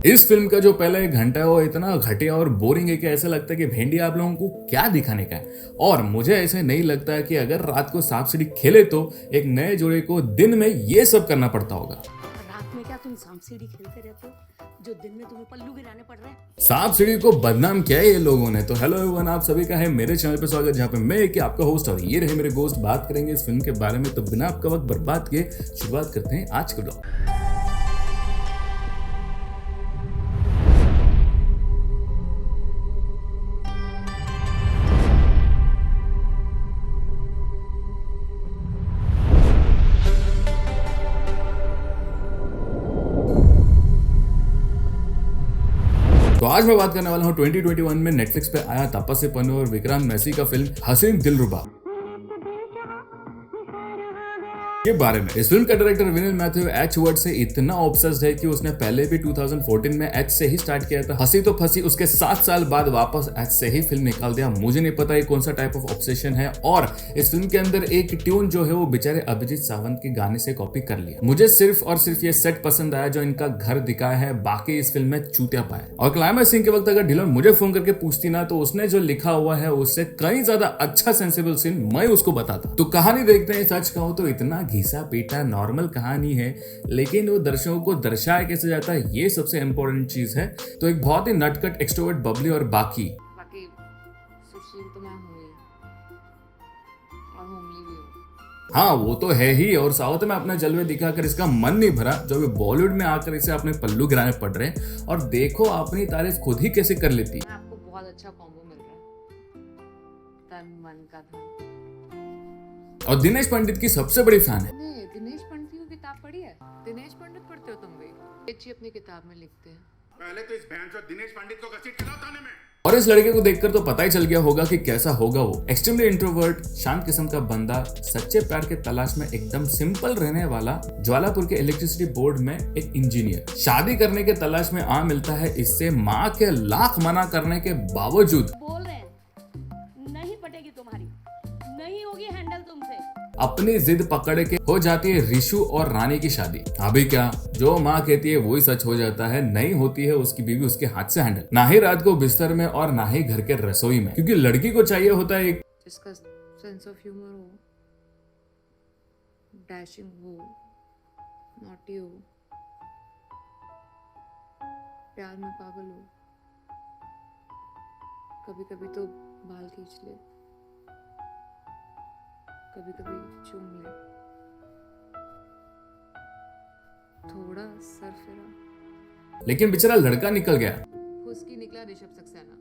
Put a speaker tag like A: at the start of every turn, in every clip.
A: इस फिल्म का जो पहला 1 घंटा है वो इतना घटिया और बोरिंग है कि ऐसा लगता है कि भेंडी आप लोगों को क्या दिखाने का है। और मुझे ऐसे नहीं लगता है कि अगर रात को सांप सीढ़ी खेले तो एक नए जोड़े को दिन में ये सब करना पड़ता होगा।
B: रात में क्या तुम सांप सीढ़ी खेलते रहते हो जो दिन में तुम्हें पल्लू गिराने पड़ रहे हैं?
A: सांप सीढ़ी को बदनाम किया है ये लोगों ने। तो हेलो एवरीवन, आप सभी का है मेरे चैनल पे स्वागत, जहाँ पे मैं कि आपका होस्ट और ये रहे मेरे दोस्त बात करेंगे इस फिल्म के बारे में। तो बिना आपका वक्त बर्बाद किए शुरुआत करते हैं आज के ब्लॉग। तो आज मैं बात करने वाला हूँ 2021 में नेटफ्लिक्स पे आया तापसी पन्नू और विक्रांत मैसी का फिल्म हसीन दिलरुबा के बारे में। इस फिल्म का डायरेक्टर विनिल मैथ्यू एच वर्ड से इतना ऑब्सेस्ड है कि उसने पहले भी 2014 में एच से ही स्टार्ट किया था। हंसी तो फंसी उसके 7 साल बाद वापस एच से ही फिल्म निकाल दिया। मुझे नहीं पता ये कौन सा टाइप ऑफ ऑब्सेशन है। और इस फिल्म के अंदर एक ट्यून जो है वो बेचारे अभिजीत सावंत के गाने से कॉपी कर लिया। मुझे सिर्फ और सिर्फ ये सेट पसंद आया जो इनका घर दिखाया है, बाकी इस फिल्म में चूतिया पाया। और क्लाइमैक्स सीन के वक्त अगर ढिलोन मुझे फोन करके पूछती ना तो उसने जो लिखा हुआ है उससे कहीं ज्यादा अच्छा सेंसिबल सीन मैं उसको बताता। तो कहानी देखते हैं। सच कहूं तो इतना घिसा पीटा नॉर्मल कहानी है, लेकिन वो दर्शकों को दर्शाया कैसे जाता है ये सबसे इंपॉर्टेंट चीज है। तो एक बहुत ही नटखट, एक्सट्रोवर्ट, बबली और बाकी
B: सुशील तो मैं हूँ ही और होमली भी हूँ।
A: हाँ वो तो है ही। और साउथ में अपना जलवे दिखाकर इसका मन नहीं भरा, जो भी बॉलीवुड में आकर इसे अपने पल्लू गिराने पड़ रहे हैं। और देखो अपनी तारीफ खुद ही कैसे कर लेती।
B: आपको बहुत अच्छा कॉम्बो मिल रहा है, तन मन का धन।
A: और दिनेश पंडित की सबसे बड़ी फैन है।
B: दिनेश पंडित की किताब पढ़ी है? दिनेश पंडित पढ़ते हो तुम भी? अच्छी अपनी किताब में लिखते हैं।
C: पहले तो इस भैंस दिनेश पंडित को घसीट के लाओ थाने में।
A: और इस लड़के को देखकर तो पता ही चल गया होगा कि कैसा होगा वो। एक्सट्रीमली इंट्रोवर्ट, शांत किस्म का बंदा, सच्चे प्यार के तलाश में एकदम सिंपल रहने वाला, ज्वालापुर के इलेक्ट्रिसिटी बोर्ड में एक इंजीनियर। शादी करने के तलाश में आ मिलता है इससे माँ के लाख मना करने के बावजूद।
B: बोल रहे हैं नहीं पटेगी तुम्हारी, नहीं होगी हैंडल तुमसे।
A: अपनी जिद पकड़ के हो जाती है ऋषु और रानी की शादी। अभी क्या, जो माँ कहती है वही सच हो जाता है। नहीं होती है उसकी बीवी उसके हाथ से हैंडल, ना ही रात को बिस्तर में और ना ही घर के रसोई में, क्योंकि लड़की को चाहिए होता है एक
B: जिसका सेंस ऑफ ह्यूमर हो, डैशिंग हो, नॉटी हो, प्यार में पागल हो, कभी कभी तो बाल खींच ले, कभी कभी चूम ले, थोड़ा सर फिरा।
A: लेकिन बेचारा लड़का निकल गया।
B: उसकी निकला ऋषभ सक्सेना।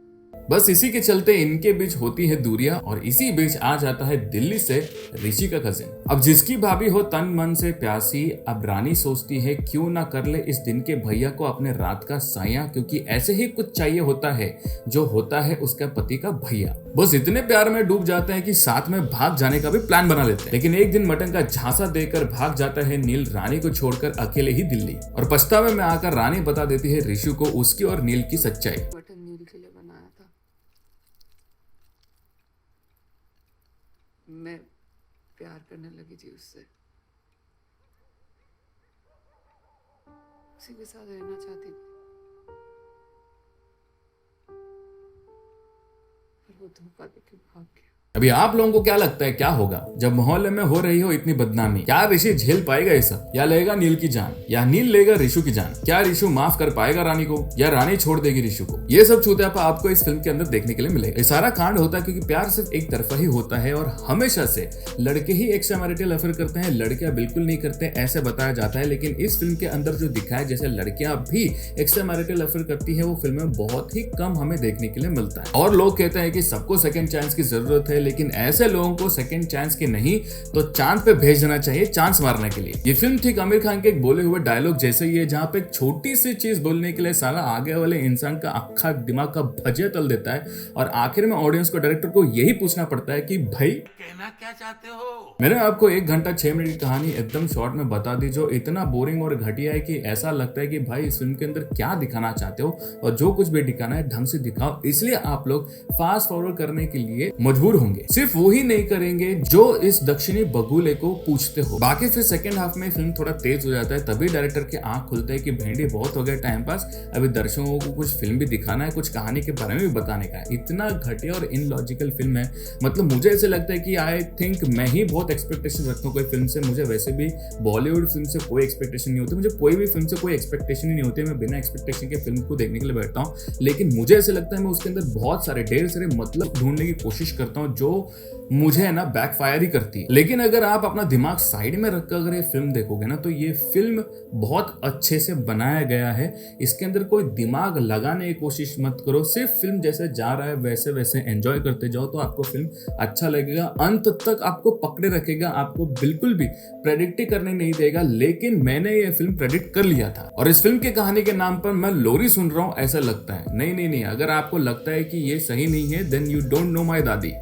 A: बस इसी के चलते इनके बीच होती है दूरियां। और इसी बीच आ जाता है दिल्ली से ऋषि का कजिन। अब जिसकी भाभी हो तन मन से प्यासी, अब रानी सोचती है क्यों ना कर ले इस दिन के भैया को अपने रात का साया, क्योंकि ऐसे ही कुछ चाहिए होता है जो होता है उसका पति का भैया। बस इतने प्यार में डूब जाते हैं कि साथ में भाग जाने का भी प्लान बना लेते हैं। लेकिन एक दिन मटन का झांसा देकर भाग जाता है नील रानी को छोड़कर अकेले ही दिल्ली। और पछतावे में आकर रानी बता देती है ऋषि को उसकी और नील की सच्चाई।
B: बटन नील के लिए बनाया था, मैं प्यार करने लगी थी उससे, उसी के साथ रहना चाहती थी, पर वो धोखा देके भाग गया।
A: अभी आप लोगों को क्या लगता है क्या होगा जब मोहल्ले में हो रही हो इतनी बदनामी? क्या ऋषि झेल पाएगा ये सब, या लेगा नील की जान, या नील लेगा ऋषु की जान? क्या ऋषु माफ कर पाएगा रानी को, या रानी छोड़ देगी ऋषु को? ये सब चूतियापा आपको इस फिल्म के अंदर देखने के लिए मिलेगा। ये सारा कांड होता है क्योंकि प्यार सिर्फ एक तरफा ही होता है और हमेशा से लड़के ही एक्स्ट्रा मैरिटल अफेयर करते हैं, लड़कियां बिल्कुल नहीं करते ऐसे बताया जाता है। लेकिन इस फिल्म के अंदर जो दिखाया जैसे लड़कियां भी एक्स्ट्रा मैरिटल अफेयर करती है वो फिल्म में बहुत ही कम हमें देखने के लिए मिलता है। और लोग कहते हैं कि सबको सेकंड चांस की जरूरत है, लेकिन ऐसे लोगों को सेकंड चांस की नहीं तो चांद पे भेज देना चाहिए चांस मारने के लिए। ये फिल्म ठीक आमिर खान के एक बोले हुए डायलॉग जैसे ही है, जहां पे एक छोटी सी चीज बोलने के लिए साला आगे वाले इंसान का अक्खा दिमाग का भजिया तल देता है। और आखिर में ऑडियंस को, डायरेक्टर को यही पूछना पड़ता है कि भाई
C: कहना क्या चाहते हो?
A: मैंने आपको 1 घंटा 6 मिनट की कहानी एकदम शॉर्ट में बता दी, जो इतना बोरिंग और घटिया है कि ऐसा लगता है कि भाई इस फिल्म के अंदर क्या दिखाना चाहते हो, और जो कुछ भी दिखाना है ढंग से दिखाओ। इसलिए आप लोग फास्ट फॉरवर्ड करने के लिए मजबूर होंगे। होंगे, सिर्फ वो ही नहीं करेंगे जो इस दक्षिणी बगुले को पूछते हो। बाकी फिर सेकंड हाफ में फिल्म थोड़ा तेज हो जाता है, तभी डायरेक्टर की आंख खुलता है कि भेंडी बहुत हो गया टाइम पास, अभी दर्शकों को कुछ फिल्म भी दिखाना है, कुछ कहानी के बारे में भी बताने का है। इतना घटिया और इनलॉजिकल फिल्म है, मतलब मुझे ऐसे लगता है कि आई थिंक मैं ही बहुत एक्सपेक्टेशन रखता हूँ कोई फिल्म से। मुझे वैसे भी बॉलीवुड फिल्म से कोई एक्सपेक्टेशन नहीं होती, मुझे कोई भी फिल्म से कोई एक्सपेक्टेशन ही नहीं होती, मैं बिना एक्सपेक्टेशन के फिल्म को देखने के लिए बैठता हूँ। लेकिन मुझे ऐसे लगता है मैं उसके अंदर बहुत सारे ढेर सारे मतलब ढूंढने की कोशिश करता हूँ जो मुझे है ना बैकफायर ही करती है। लेकिन अगर आप अपना दिमाग साइड में रखकर अगर ये फिल्म देखोगे ना, तो ये फिल्म बहुत अच्छे से बनाया गया है। इसके अंदर कोई दिमाग लगाने की कोशिश मत करो, सिर्फ फिल्म जैसे जा रहा है वैसे वैसे एंजॉय करते जाओ, तो आपको फिल्म अच्छा लगेगा, अंत तक आपको पकड़े रखेगा, आपको बिल्कुल भी प्रेडिक्ट करने नहीं देगा। लेकिन मैंने ये फिल्म प्रेडिक्ट कर लिया था और इस फिल्म की कहानी के नाम पर मैं लोरी सुन रहा हूँ ऐसा लगता है। नहीं, अगर आपको लगता है कि ये सही नहीं है, then you don't know my dadi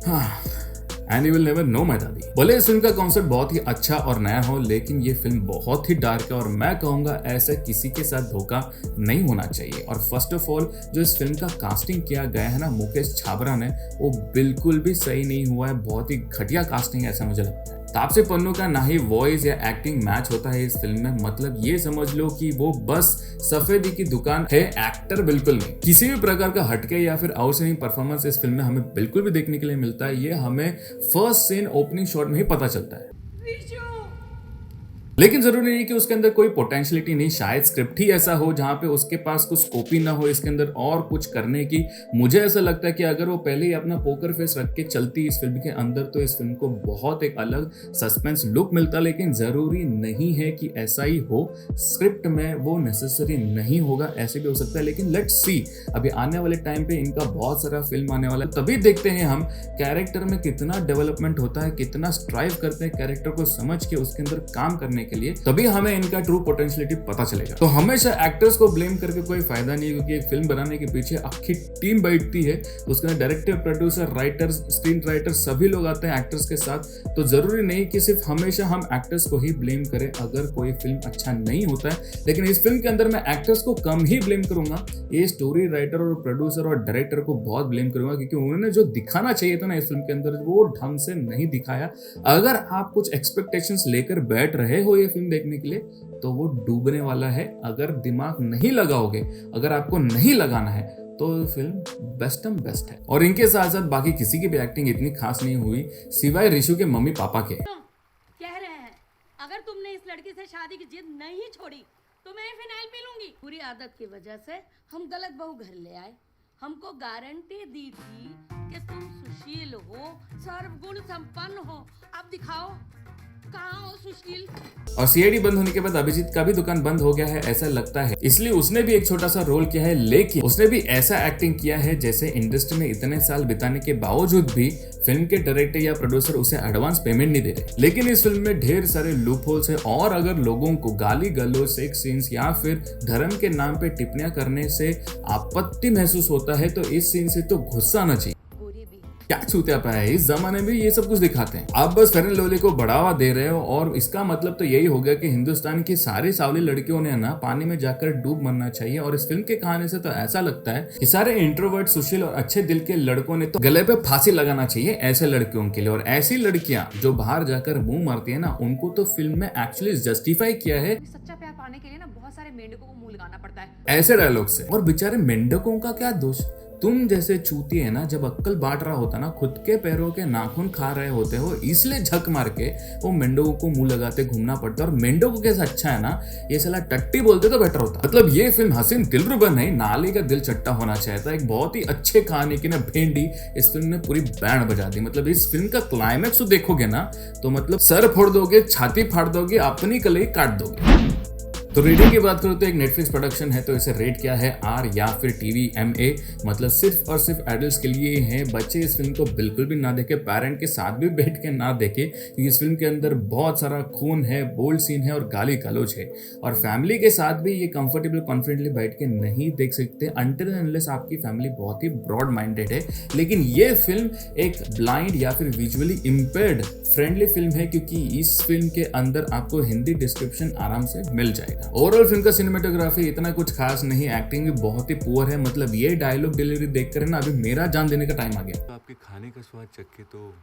A: and you will never know my dadi. भले इस फिल्म का कॉन्सेप्ट बहुत ही अच्छा और नया हो, लेकिन ये फिल्म बहुत ही डार्क है और मैं कहूंगा ऐसा किसी के साथ धोखा नहीं होना चाहिए। और फर्स्ट ऑफ ऑल जो इस फिल्म का कास्टिंग किया गया है ना मुकेश छाबरा ने, वो बिल्कुल भी सही नहीं हुआ है, बहुत ही घटिया कास्टिंग है ऐसा मुझे लगता है। तापसी पन्नू का ना ही वॉइस या एक्टिंग मैच होता है इस फिल्म में, मतलब ये समझ लो कि वो बस सफेदी की दुकान है, एक्टर बिल्कुल नहीं। किसी भी प्रकार का हटके या फिर आउटस्टैंडिंग परफॉर्मेंस इस फिल्म में हमें बिल्कुल भी देखने के लिए मिलता है, ये हमें फर्स्ट सीन ओपनिंग शॉट में ही पता चलता है। लेकिन जरूरी नहीं कि उसके अंदर कोई पोटेंशियलिटी नहीं, शायद स्क्रिप्ट ही ऐसा हो जहां पे उसके पास कुछ स्कोप ही ना हो इसके अंदर और कुछ करने की। मुझे ऐसा लगता है कि अगर वो पहले ही अपना पोकर फेस रख के चलती इस फिल्म के अंदर, तो इस फिल्म को बहुत एक अलग सस्पेंस लुक मिलता। लेकिन जरूरी नहीं है कि ऐसा ही हो, स्क्रिप्ट में वो नेसेसरी नहीं होगा, ऐसे भी हो सकता है। लेकिन लेट्स सी, अभी आने वाले टाइम पे इनका बहुत सारा फिल्म आने वाला है, तभी देखते हैं हम कैरेक्टर में कितना डेवलपमेंट होता है, कितना स्ट्राइव करते हैं कैरेक्टर को समझ के उसके अंदर काम करने के लिए, तभी हमें इनका ट्रू पोटेंशियलिटी पता चलेगा। तो हमेशा एक्टर्स को ब्लेम करके कोई फायदा नहीं है, क्योंकि एक फिल्म बनाने के पीछे आखिर टीम बैठती है, उसके अंदर director, producer, writer, screen writer सभी लोग आते हैं एक्टर्स के साथ। तो जरूरी नहीं कि सिर्फ हमेशा हम एक्टर्स को ही ब्लेम करें अगर कोई फिल्म अच्छा नहीं होता है। लेकिन इस फिल्म के अंदर मैं एक्टर्स को कम ही ब्लेम करूंगा, ये स्टोरी राइटर और प्रोड्यूसर और डायरेक्टर को बहुत ब्लेम करूंगा, क्योंकि उन्होंने जो दिखाना चाहिए था ना इस फिल्म के अंदर, वो ढंग से नहीं दिखाया। अगर आप कुछ एक्सपेक्टेशंस लेकर बैठ रहे हो ये फिल्म देखने के लिए, तो वो डूबने वाला है। अगर दिमाग नहीं लगाओगे, अगर आपको नहीं लगाना है, तो फिल्म बेस्ट है। और इनके साथ साथ बाकी किसी की भी एक्टिंग इतनी खास नहीं हुई, सिवाय ऋषु के मम्मी पापा के।
D: कह रहे हैं अगर तुमने इस लड़की से शादी की जिद नहीं छोड़ी तो मैं फिनाइल पी लूंगी। बुरी आदत की वजह से हम गलत बहू घर ले आए। हमको गारंटी दी थी कि तुम सुशील हो, सर्वगुण संपन्न हो। अब दिखाओ कहाँ हो सुशील।
A: और सीआईडी बंद होने के बाद अभिजीत का भी दुकान बंद हो गया है ऐसा लगता है, इसलिए उसने भी एक छोटा सा रोल किया है। लेकिन उसने भी ऐसा एक्टिंग किया है जैसे इंडस्ट्री में इतने साल बिताने के बावजूद भी फिल्म के डायरेक्टर या प्रोड्यूसर उसे एडवांस पेमेंट नहीं दे रहे। लेकिन इस फिल्म में ढेर सारे लूप होल्स है, और अगर लोगों को गाली गलौज, सेक्स सीन्स या फिर धर्म के नाम पे टिप्पणियां करने से आपत्ति महसूस होता है, तो इस सीन से तो गुस्सा आना चाहिए। क्या छूतिया पाया है, इस जमाने में ये सब कुछ दिखाते हैं। आप बस फेयर एंड लवली को बढ़ावा दे रहे हो, और इसका मतलब तो यही हो गया कि हिंदुस्तान की सारी सावली लड़कियों ने ना पानी में जाकर डूब मरना चाहिए। और इस फिल्म के कहानी से तो ऐसा लगता है कि सारे इंट्रोवर्ट, सुशील और अच्छे दिल के लड़कों ने तो गले पे फांसी लगाना चाहिए ऐसे लड़कियों के लिए। और ऐसी लड़कियां जो बाहर जाकर मुंह मारती है ना, उनको तो फिल्म में एक्चुअली जस्टिफाई किया है।
B: सच्चा प्यार पाने के लिए ना बहुत सारे मेंढकों को मुंह लगाना पड़ता है
A: ऐसे डायलॉग से। और बेचारे मेंढकों का क्या दोष, तुम जैसे चूती है ना, जब अक्कल बांट रहा होता ना, खुद के पैरों के नाखून खा रहे होते हो, इसलिए झक मार के वो मेंढकों को मुंह लगाते घूमना पड़ता है। और मेंढकों के साथ अच्छा है ना, ये साला टट्टी बोलते तो बेटर होता। मतलब ये फिल्म हसीन दिलरुबा नहीं, नाली का दिल चट्टा होना चाहिए था। एक बहुत ही अच्छे कहानी की ना भेंडी इस फिल्म ने पूरी बैंड बजा दी। मतलब इस फिल्म का क्लाइमैक्स देखोगे ना, तो मतलब सर फोड़ दोगे, छाती फाड़ दोगे, अपनी कलाई काट दोगे। तो रेटिंग की बात करो तो एक नेटफ्लिक्स प्रोडक्शन है, तो इसे रेट किया है R या फिर TV MA, मतलब सिर्फ और सिर्फ एडल्ट्स के लिए है। बच्चे इस फिल्म को बिल्कुल भी ना देखे, पेरेंट के साथ भी बैठ के ना देखे, क्योंकि इस फिल्म के अंदर बहुत सारा खून है, बोल्ड सीन है और गाली गलौज है। और फैमिली के साथ भी ये कंफर्टेबल कॉन्फिडेंटली बैठ के नहीं देख सकते, अनटिल एंड अनलेस आपकी फैमिली बहुत ही ब्रॉड माइंडेड है। लेकिन ये फिल्म एक ब्लाइंड या फिर विजुअली इम्पेयर्ड फ्रेंडली फिल्म है, क्योंकि इस फिल्म के अंदर आपको हिंदी डिस्क्रिप्शन आराम से मिल जाएगा। था। ओवरऑल फिल्म का सिनेमेटोग्राफी इतना कुछ खास नहीं, एक्टिंग भी बहुत ही पुअर है। मतलब ये डायलॉग डिलीवरी देखकर ना अभी मेरा जान देने का टाइम आ गया।
E: तो आपके खाने का स्वाद चख के तो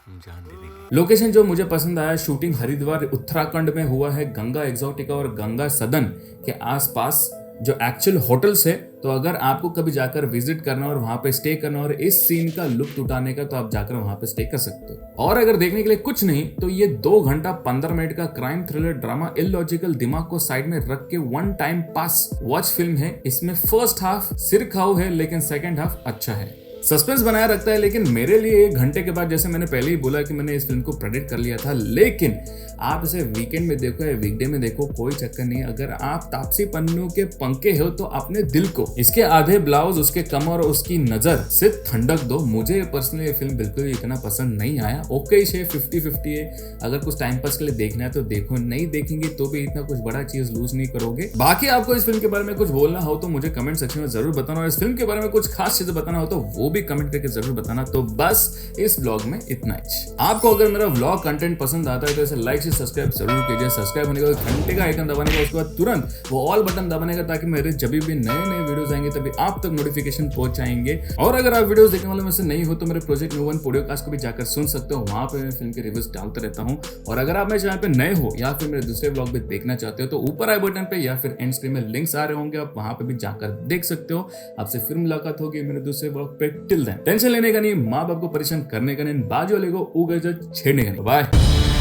E: हम जान दे देंगे।
A: लोकेशन जो मुझे पसंद आया, शूटिंग हरिद्वार उत्तराखंड में हुआ है, गंगा एक्सोटिका और गंगा सदन के आसपास जो एक्चुअल होटल्स है। तो अगर आपको कभी जाकर विजिट करना और वहां पे स्टे करना और इस सीन का लुत्फ उठाने का, तो आप जाकर वहां पे स्टे कर सकते हो। और अगर देखने के लिए कुछ नहीं तो ये 2 घंटा 15 मिनट का क्राइम थ्रिलर ड्रामा इलॉजिकल दिमाग को साइड में रख के one time pass watch film है। इसमें फर्स्ट हाफ सिर खाओ है लेकिन सेकेंड हाफ अच्छा है, सस्पेंस बनाया रखता है। लेकिन मेरे लिए 1 घंटे के बाद, जैसे मैंने पहले ही बोला कि मैंने इस फिल्म को प्रेडिक्ट कर लिया था, लेकिन आप इसे वीकेंड में देखो या वीकडे में देखो, कोई चक्कर नहीं। अगर आप तापसी पन्नू के पंखे हो तो अपने दिल को, इसके आधे ब्लाउज, उसके कमर और उसकी नजर से ठंडक दो। मुझे पर्सनली ये फिल्म बिल्कुल इतना पसंद नहीं आया। ओके है, 50-50 है। अगर कुछ टाइम पास के लिए देखना है तो देखो, नहीं देखेंगे तो भी इतना कुछ बड़ा चीज लूज नहीं करोगे। बाकी आपको इस फिल्म के बारे में कुछ बोलना हो तो मुझे कमेंट सेक्शन में जरूर बताना, और इस फिल्म के बारे में कुछ खास चीजें बताना हो तो वो भी कमेंट करके जरूर बताना। तो बस इस ब्लॉग में इतना ही। आपको अगर मेरा व्लॉग कंटेंट पसंद आता है तो इसे लाइक से सब्सक्राइब जरूर कीजिए। सब्सक्राइब होने के बाद घंटे का आइकन दबाने का, उसके बाद तुरंत वो ऑल बटन दबाने का, ताकि मेरे जब भी नए नए वीडियोस आएंगे तभी आप तक नोटिफिकेशन पहुंच जाएंगे। और अगर आप वीडियोस देखने वाले में से नहीं हो तो मेरे प्रोजेक्ट नो वन पॉडकास्ट को भी जाकर सुन सकते हो। वहां पे मैं फिल्म के रिव्यूज डालता रहता हूं। और अगर आप मेरे चैनल पे नए हो या फिर मेरे दूसरे व्लॉग भी देखना चाहते हो तो ऊपर आई बटन पे या फिर एंड स्क्रीन में लिंक्स आ रहे होंगे, आप वहां पे भी जाकर देख सकते हो। आपसे फिर मुलाकात होगी मेरे दूसरे व्लॉग पे। टिल देन टेंशन लेने का नहीं, माँ बाप को परेशान करने का नहीं, बाजू वाले को उगे जो छेड़ने का नहीं। बाय।